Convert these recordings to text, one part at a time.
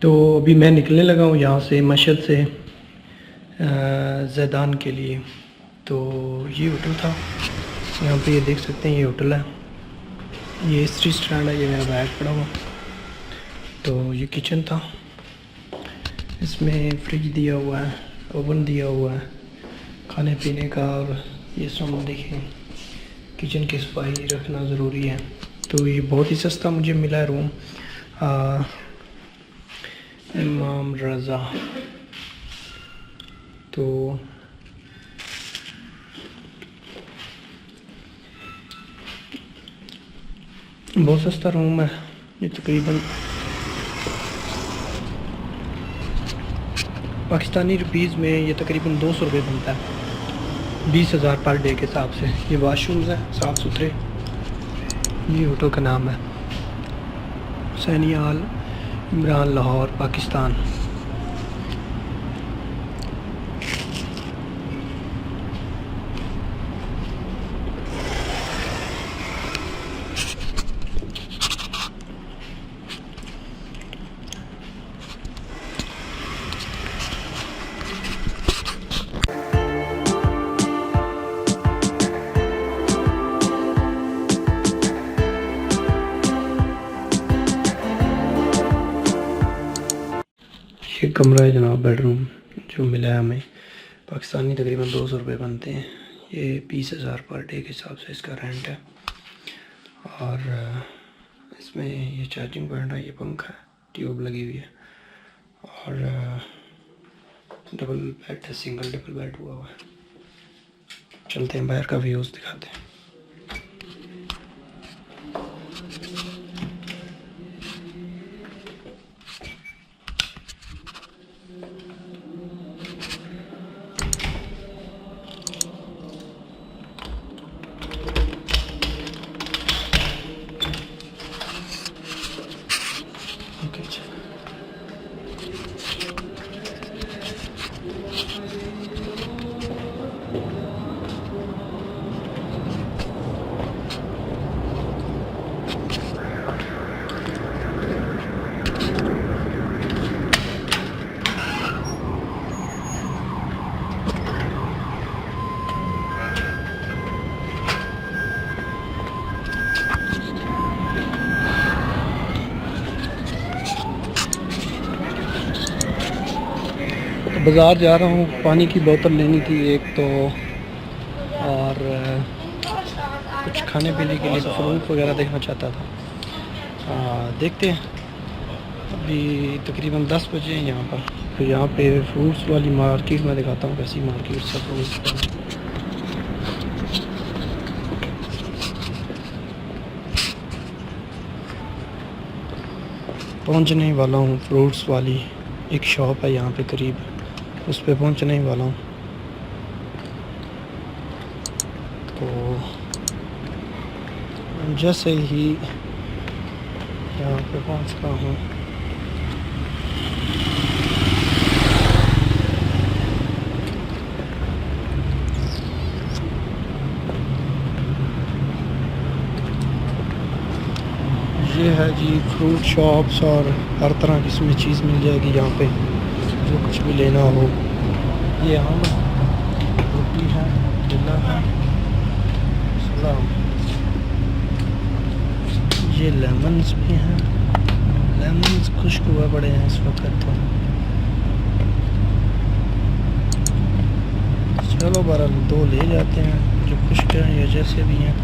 तो अभी मैं निकलने लगा हूँ यहाँ से मशहद से ज़ैदान के लिए। तो ये होटल था, यहाँ पे ये देख सकते हैं, ये होटल है, ये हिस्ट्री स्टैंड है, ये मेरा बैग पड़ा हुआ। तो ये किचन था, इसमें फ्रिज दिया हुआ है, ओवन दिया हुआ है खाने पीने का। और ये सामान देखें, किचन की सफाई रखना ज़रूरी है। तो ये बहुत ही सस्ता मुझे मिला है रूम, इमाम रज़ा। तो बहुत सस्ता रूम है, ये तकरीबन पाकिस्तानी रुपीज़ में ये तकरीबन 200 रुपये बनता है, 20,000 पर डे के हिसाब से। ये वाशरूम्स हैं साफ़ सुथरे। ये होटल का नाम है हुसैनी आल इमरान, लाहौर, पाकिस्तान। ये कमरा है जनाब, बेडरूम जो मिला है हमें। पाकिस्तानी तकरीबन 200 रुपये बनते हैं। ये 20,000 पर डे के हिसाब से इसका रेंट है। और इसमें ये चार्जिंग पॉइंट है, ये पंखा है, ट्यूब लगी हुई है। और डबल बेड है, सिंगल डबल बेड हुआ हुआ है। चलते हैं बाहर का व्यूज़ दिखाते हैं। बाज़ार जा रहा हूँ, पानी की बोतल लेनी थी एक तो, और कुछ खाने पीने के लिए फ्रूट वगैरह देखना चाहता था। देखते हैं, अभी तकरीबन 10 बजे हैं यहाँ पर। फिर यहाँ पे फ्रूट्स वाली मार्केट में दिखाता हूँ कैसी मार्केट सब फ्रूट्स। पहुँचने वाला हूँ, फ्रूट्स वाली एक शॉप है यहाँ पे करीब, उस पे पहुँचने ही वाला हूँ। तो जैसे ही यहाँ पे पहुँचता हूँ, ये है जी फ्रूट शॉप्स, और हर तरह की इसमें चीज़ मिल जाएगी यहाँ पे, जो कुछ भी लेना हो। ये आम रोटी है, केला है, सलाम। ये लेमन्स भी हैं, लेमन्स खुश्क हुआ पड़े हैं इस वक्त। तो चलो 2 ले जाते हैं, जो खुश्क हैं या जैसे भी हैं।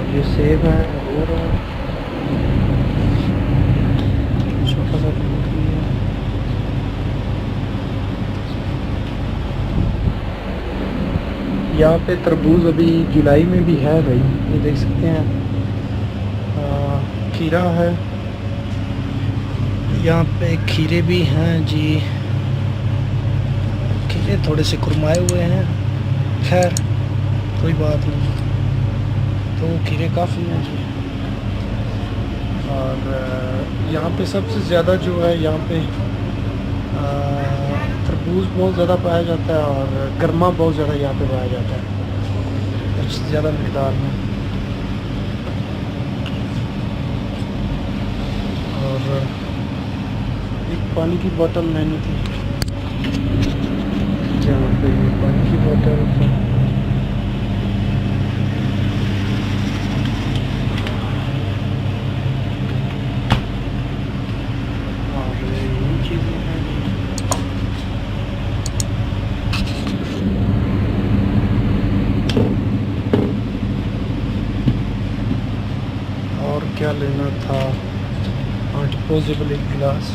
ये सेब है, अंगूर है, छोटा सा फ्रूट भी है। यहाँ पे तरबूज अभी जुलाई में भी है भाई, ये देख सकते हैं। खीरा है, यहाँ पे खीरे भी हैं जी। खीरे थोड़े से कुरमाए हुए हैं, खैर कोई बात नहीं। तो खीरे काफ़ी हैं जी। और यहाँ पे सबसे ज़्यादा जो है, यहाँ पे तरबूज बहुत ज़्यादा पाया जाता है और गर्मा बहुत ज़्यादा यहाँ पे पाया जाता है। कुछ ज़्यादा मकदार में। और एक पानी की बोतल लेनी थी, जहाँ पे पानी की बोतल और ये चीज़ें हैं। और क्या लेना था? और डिपोजेबल एक गिलास,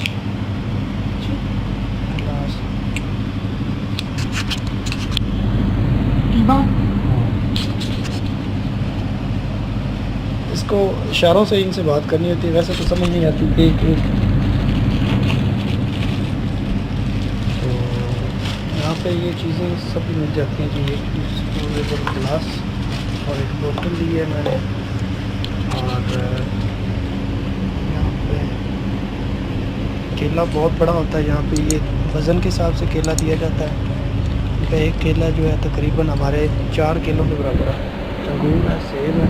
इसको इशारों से इनसे बात करनी होती है, वैसे तो समझ नहीं आती एक एक। तो यहाँ पे ये चीज़ें सब मिल जाती हैं जी। एक डिस्पोजेबल गिलास और एक बोतल ली है मैंने। और यहाँ पे केला बहुत बड़ा होता है, यहाँ पे ये वज़न के हिसाब से केला दिया जाता है। एक केला जो है तकरीबन हमारे 4 किलो के बराबर है। अंगूर है, सेब है।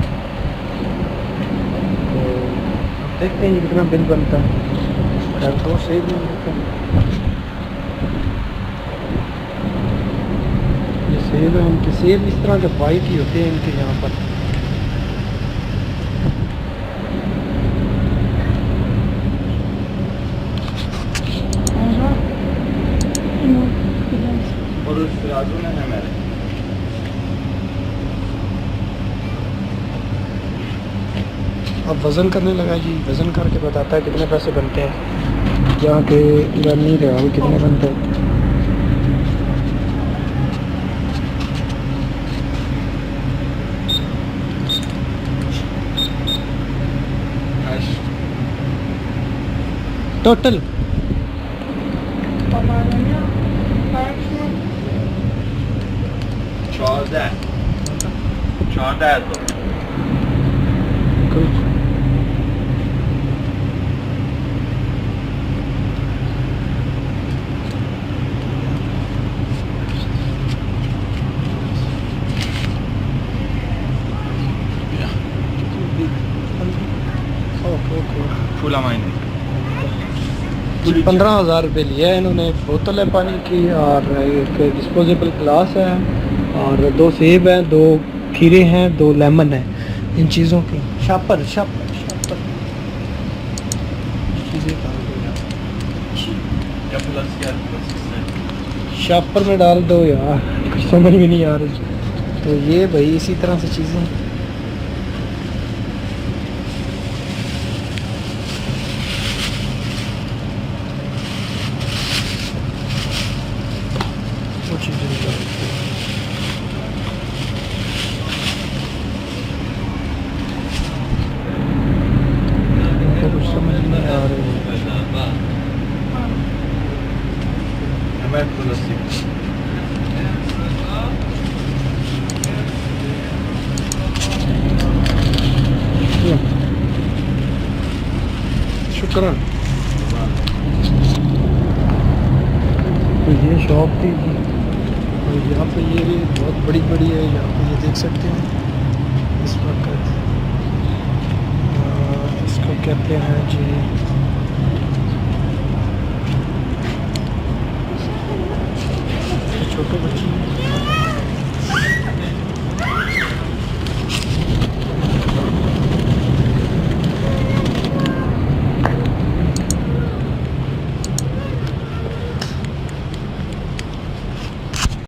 तो अब देखते हैं कितना बिल बनता है। खैर 2 सेब भी मिलते हैं। ये सेब है, इनके सेब इस तरह के वाइट ही होते हैं इनके यहाँ पर। अब वज़न करने लगा जी, वज़न करके बताता है कितने पैसे बनते हैं। यहाँ के बन नहीं रहा अभी कितने बनते हैं। टोटल 14 तो फुल अमाइन 15,000 रुपये लिया है इन्होंने। एक बोतल है पानी की और एक डिस्पोजेबल ग्लास है और 2 सेब हैं, 2 खीरे हैं, 2 लेमन है। इन चीज़ों की शापर शापर शापर चीज़ें शापर में डाल दो यार, कुछ समझ में नहीं आ रही। तो ये भाई इसी तरह से चीज़ें वो चीज़ें कुछ समझ नहीं आ रही। शुक्रान। तो ये शॉप थी जी, और यहाँ पे ये भी बहुत बड़ी बड़ी है। यहाँ पे ये देख सकते हैं इस वक्त इसको कहते हैं जी छोटे बच्चे